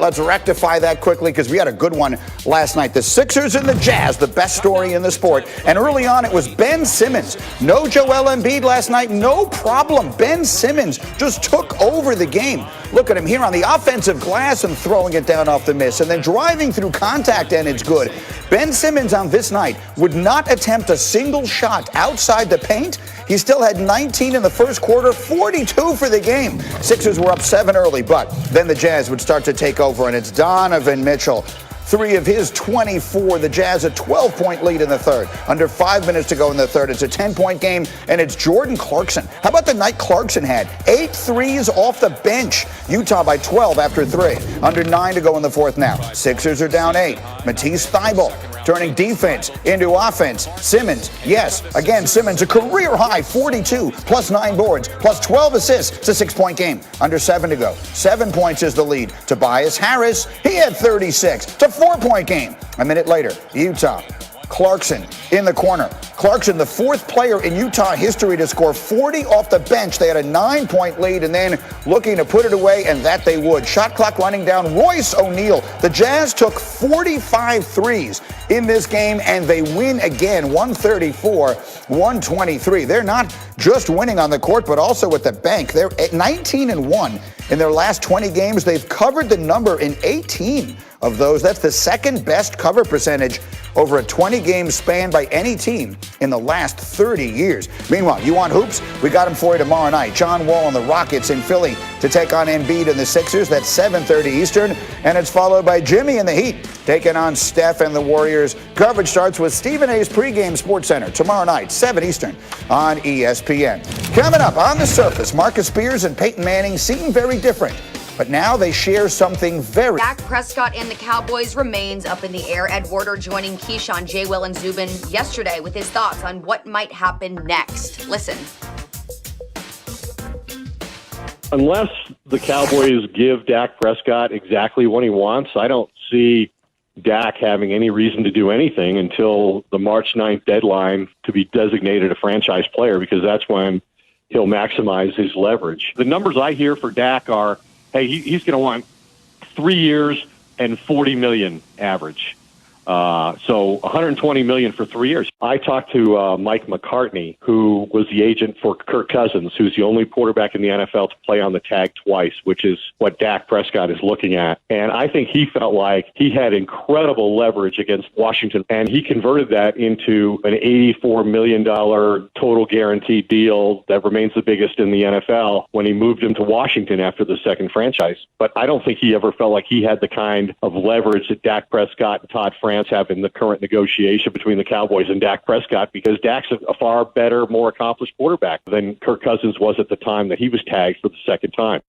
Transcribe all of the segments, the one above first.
let's rectify that quickly because we had a good one last night. The Sixers and the Jazz, the best story in the sport. And early on, it was Ben Simmons. No Joel Embiid last night, no problem. Ben Simmons just took over the game. Look at him here on the offensive glass and throwing it down off the miss and then driving through contact, and it's good. Ben Simmons on this night would not attempt a single shot outside the paint. He still had 19 in the first quarter, 42 for the game. Sixers were up 7 early, but then the Jazz would start to take over, and it's Donovan Mitchell. 3 of his 24. The Jazz a 12-point lead in the third. Under 5 minutes to go in the third. It's a 10-point game, and it's Jordan Clarkson. How about the night Clarkson had? 8 threes off the bench. Utah by 12 after 3. Under 9 to go in the fourth now. Sixers are down 8. Matisse Thybulle turning defense into offense. Simmons, yes, again, Simmons, a career-high 42, plus 9 boards, plus 12 assists. It's a 6-point game. Under 7 to go. 7 points is the lead. Tobias Harris, he had 36. It's a 4-point game. A minute later, Utah. Clarkson in the corner. Clarkson, the 4th player in Utah history to score 40 off the bench. They had a 9-point lead and then looking to put it away, and that they would. Shot clock running down. Royce O'Neal. The Jazz took 45 threes in this game, and they win again, 134-123. They're not just winning on the court, but also at the bank. They're at 19-1 in their last 20 games. They've covered the number in 18 of those. That's the second best cover percentage over a 20-game span by any team in the last 30 years. Meanwhile, you want hoops? We got them for you tomorrow night. John Wall and the Rockets in Philly to take on Embiid and the Sixers. That's 7:30 Eastern. And it's followed by Jimmy and the Heat taking on Steph and the Warriors. Coverage starts with Stephen A's pregame Sports Center tomorrow night, 7 Eastern on ESPN. Coming up on the surface, Marcus Spears and Peyton Manning seem very different. But now they share something very... Dak Prescott and the Cowboys remains up in the air. Ed Werder joining Keyshawn, J. Will, and Zubin yesterday with his thoughts on what might happen next. Listen. Unless the Cowboys give Dak Prescott exactly what he wants, I don't see Dak having any reason to do anything until the March 9th deadline to be designated a franchise player, because that's when he'll maximize his leverage. The numbers I hear for Dak are, hey, he's going to want 3 years and $40 million average. So $120 million for 3 years. I talked to Mike McCartney, who was the agent for Kirk Cousins, who's the only quarterback in the NFL to play on the tag twice, which is what Dak Prescott is looking at. And I think he felt like he had incredible leverage against Washington, and he converted that into an $84 million total guaranteed deal that remains the biggest in the NFL when he moved him to Washington after the second franchise. But I don't think he ever felt like he had the kind of leverage that Dak Prescott and Todd France have in the current negotiation between the Cowboys and Dak Prescott, because Dak's a far better, more accomplished quarterback than Kirk Cousins was at the time that he was tagged for the second time.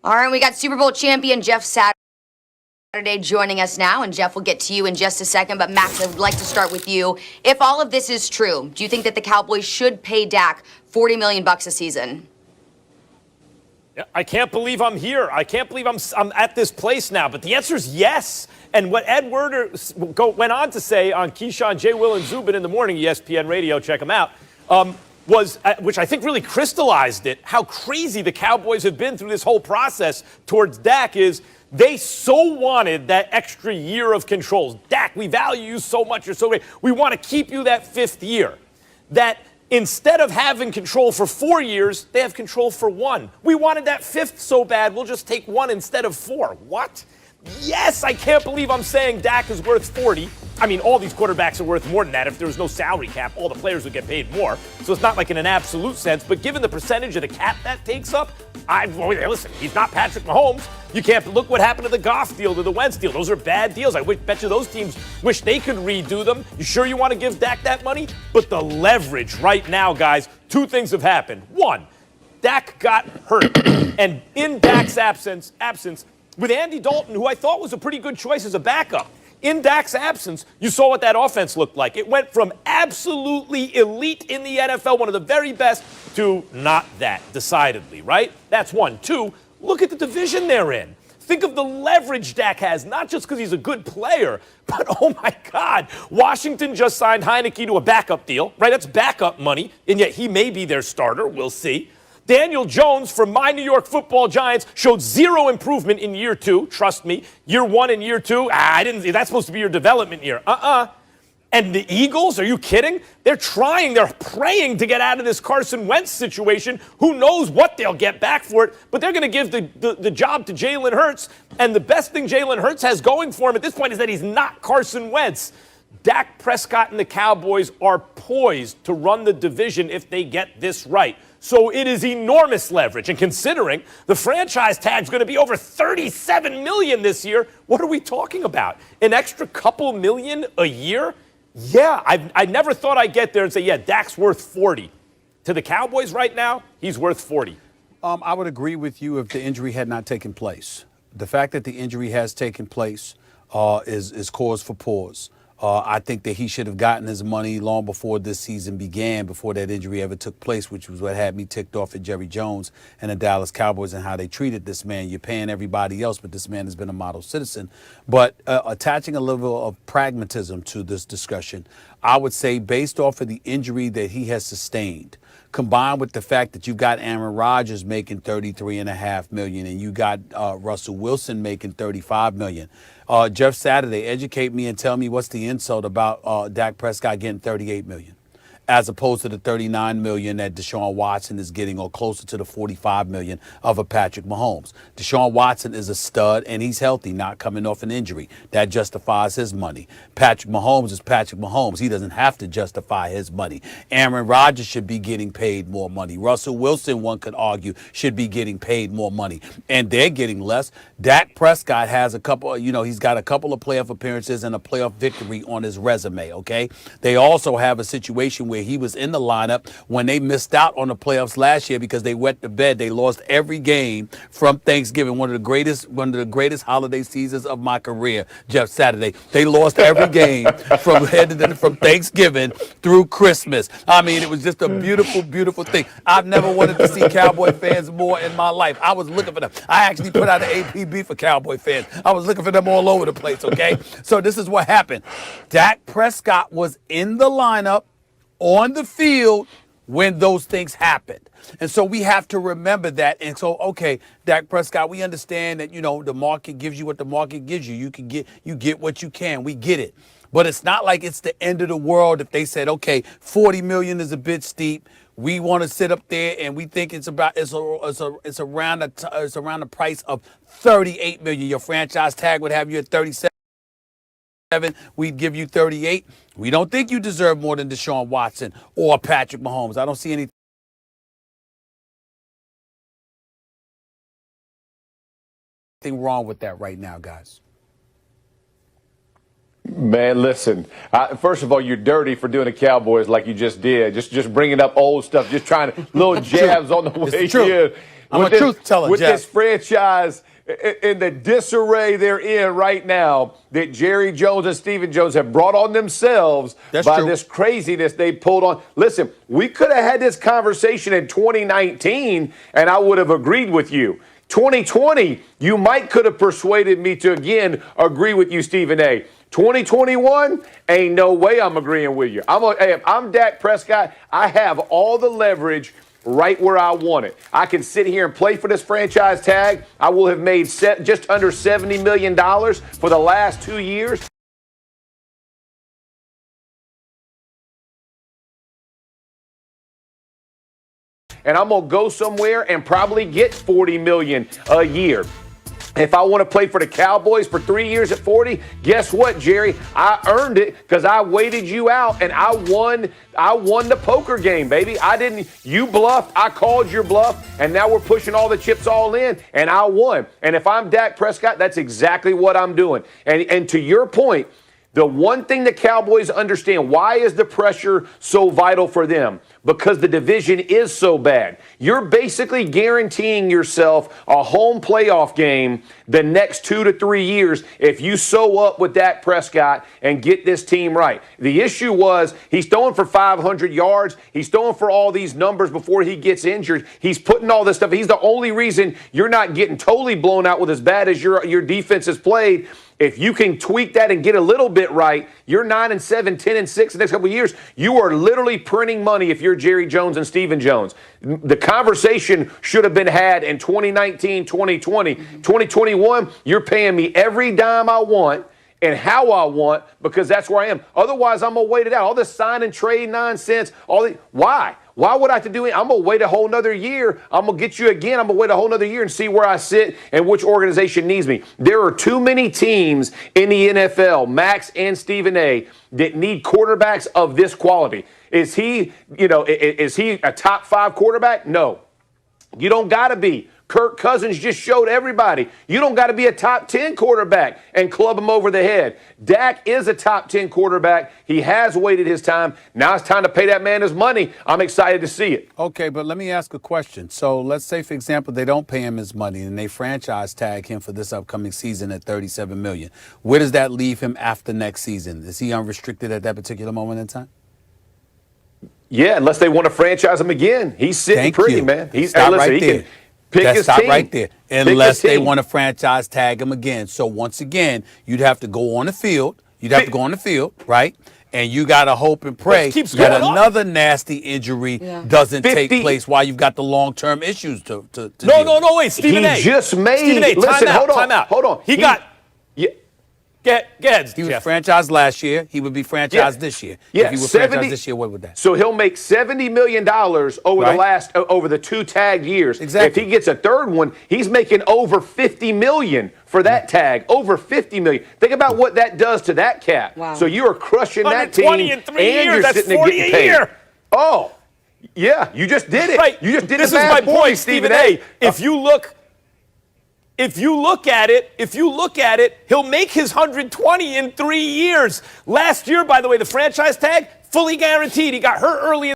All right, we got Super Bowl champion Jeff Saturday joining us now, and Jeff, will get to you in just a second, but Max, I would like to start with you. If all of this is true, do you think that the Cowboys should pay Dak $40 million a season? I can't believe I'm here. I can't believe I'm at this place now. But the answer is yes. And what Ed Werder went on to say on Keyshawn, J. Will, and Zubin in the morning, ESPN Radio, check them out, was, which I think really crystallized it, how crazy the Cowboys have been through this whole process towards Dak is they so wanted that extra year of control. Dak, we value you so much. You're so great. We want to keep you that 5th year. That instead of having control for 4 years, they have control for 1. We wanted that 5th so bad, we'll just take 1 instead of 4. What? Yes, I can't believe I'm saying Dak is worth 40. I mean, all these quarterbacks are worth more than that. If there was no salary cap, all the players would get paid more. So it's not like in an absolute sense, but given the percentage of the cap that takes up, listen, he's not Patrick Mahomes. You can't look what happened to the Goff deal, to the Wentz deal. Those are bad deals. I bet you those teams wish they could redo them. You sure you want to give Dak that money? But the leverage right now, guys, 2 things have happened. 1, Dak got hurt. And in Dak's absence, with Andy Dalton, who I thought was a pretty good choice as a backup, in Dak's absence, you saw what that offense looked like. It went from absolutely elite in the NFL, one of the very best, to not that, decidedly, right? That's 1. 2, look at the division they're in. Think of the leverage Dak has, not just because he's a good player, but oh my God, Washington just signed Heineke to a backup deal, right? That's backup money, and yet he may be their starter. We'll see. Daniel Jones from my New York Football Giants showed zero improvement in year 2. Trust me. Year 1 and year 2, that's supposed to be your development year. And the Eagles, are you kidding? They're praying to get out of this Carson Wentz situation. Who knows what they'll get back for it, but they're going to give the job to Jalen Hurts. And the best thing Jalen Hurts has going for him at this point is that he's not Carson Wentz. Dak Prescott and the Cowboys are poised to run the division if they get this right. So it is enormous leverage. And considering the franchise tag is going to be over $37 million this year, what are we talking about? An extra couple million a year? Yeah, I never thought I'd get there and say, yeah, Dak's worth 40. To the Cowboys right now, he's worth 40. I would agree with you if the injury had not taken place. The fact that the injury has taken place is cause for pause. I think that he should have gotten his money long before this season began, before that injury ever took place, which was what had me ticked off at Jerry Jones and the Dallas Cowboys and how they treated this man. You're paying everybody else, but this man has been a model citizen. But attaching a level of pragmatism to this discussion, I would say based off of the injury that he has sustained, combined with the fact that you got Aaron Rodgers making $33.5 million and you got Russell Wilson making $35 million. Jeff Saturday, educate me and tell me what's the insult about Dak Prescott getting $38 million as opposed to the $39 million that Deshaun Watson is getting, or closer to the $45 million of a Patrick Mahomes. Deshaun Watson is a stud and he's healthy, not coming off an injury. That justifies his money. Patrick Mahomes is Patrick Mahomes. He doesn't have to justify his money. Aaron Rodgers should be getting paid more money. Russell Wilson, one could argue, should be getting paid more money, and they're getting less. Dak Prescott has a couple, he's got a couple of playoff appearances and a playoff victory on his resume, okay? They also have a situation where he was in the lineup when they missed out on the playoffs last year because they wet the bed. They lost every game from Thanksgiving, one of the greatest holiday seasons of my career, Jeff Saturday. They lost every game from Thanksgiving through Christmas. I mean, it was just a beautiful, beautiful thing. I've never wanted to see Cowboy fans more in my life. I was looking for them. I actually put out an APB for Cowboy fans. I was looking for them all over the place, okay? So this is what happened. Dak Prescott was in the lineup on the field when those things happened. And so we have to remember that. And so, okay, Dak Prescott, we understand that, the market gives you what the market gives you. You get what you can. We get it. But it's not like it's the end of the world if they said, okay, $40 million is a bit steep. We want to sit up there and we think it's around the price of $38 million. Your franchise tag would have you at 37. We'd give you 38. We don't think you deserve more than Deshaun Watson or Patrick Mahomes. I don't see anything wrong with that right now, guys. Man, listen, first of all, you're dirty for doing the Cowboys like you just did. Just bringing up old stuff, just trying to, little jabs on the way here. I'm a truth teller, with Jeff. This franchise in the disarray they're in right now that Jerry Jones and Stephen Jones have brought on themselves this craziness they pulled on. Listen, we could have had this conversation in 2019, and I would have agreed with you. 2020, you might could have persuaded me to, again, agree with you, Stephen A. 2021, ain't no way I'm agreeing with you. If I'm Dak Prescott, I have all the leverage right where I want it. I can sit here and play for this franchise tag. I will have made just under $70 million for the last 2 years. And I'm going to go somewhere and probably get $40 million a year. If I want to play for the Cowboys for 3 years at 40, guess what, Jerry? I earned it because I waited you out and I won the poker game, baby. You bluffed, I called your bluff, and now we're pushing all the chips all in, and I won. And if I'm Dak Prescott, that's exactly what I'm doing. And to your point, the one thing the Cowboys understand, why is the pressure so vital for them? Because the division is so bad. You're basically guaranteeing yourself a home playoff game the next 2 to 3 years if you sew up with Dak Prescott and get this team right. The issue was he's throwing for 500 yards. He's throwing for all these numbers before he gets injured. He's putting all this stuff. He's the only reason you're not getting totally blown out with as bad as your defense has played. If you can tweak that and get a little bit right, you're 9-7, 10-6 the next couple of years. You are literally printing money if you're Jerry Jones and Stephen Jones. The conversation should have been had in 2019, 2020. 2021, you're paying me every dime I want and how I want because that's where I am. Otherwise, I'm going to wait it out. All this sign and trade nonsense, why? Why would I have to do it? I'm going to wait a whole nother year. I'm going to get you again. I'm going to wait a whole nother year and see where I sit and which organization needs me. There are too many teams in the NFL, Max and Stephen A., that need quarterbacks of this quality. Is he a top 5 quarterback? No. You don't got to be. Kirk Cousins just showed everybody. You don't got to be a top 10 quarterback and club him over the head. Dak is a top 10 quarterback. He has waited his time. Now it's time to pay that man his money. I'm excited to see it. Okay, but let me ask a question. So let's say, for example, they don't pay him his money and they franchise tag him for this upcoming season at $37 million. Where does that leave him after next season? Is he unrestricted at that particular moment in time? Yeah, unless they want to franchise him again. He's sitting pretty, man. He's Stop right there. Pick his stop team. right there. Unless they want to franchise tag him again. So once again, you'd have to go on the field. Right? And you got to hope and pray that another nasty injury doesn't take place while you've got the long-term issues to No, wait, Stephen A. He just made. Stephen A. Listen, hold on. He got. Get he was franchised last year. He would be franchised this year. Yeah, if he was franchised this year, what would that? So he'll make $70 million over the 2 tagged years. Exactly. If he gets a third one, he's making over $50 million for that tag. Over $50 million. Think about what that does to that cap. Wow. So you are crushing that team, in 3 years. you're That's sitting there 40 getting a paid. year. Oh, yeah, you just did it. Right. You just did this it. This is my point, Stephen A. If you look at it, he'll make his 120 in 3 years. Last year, by the way, the franchise tag, fully guaranteed. He got hurt early in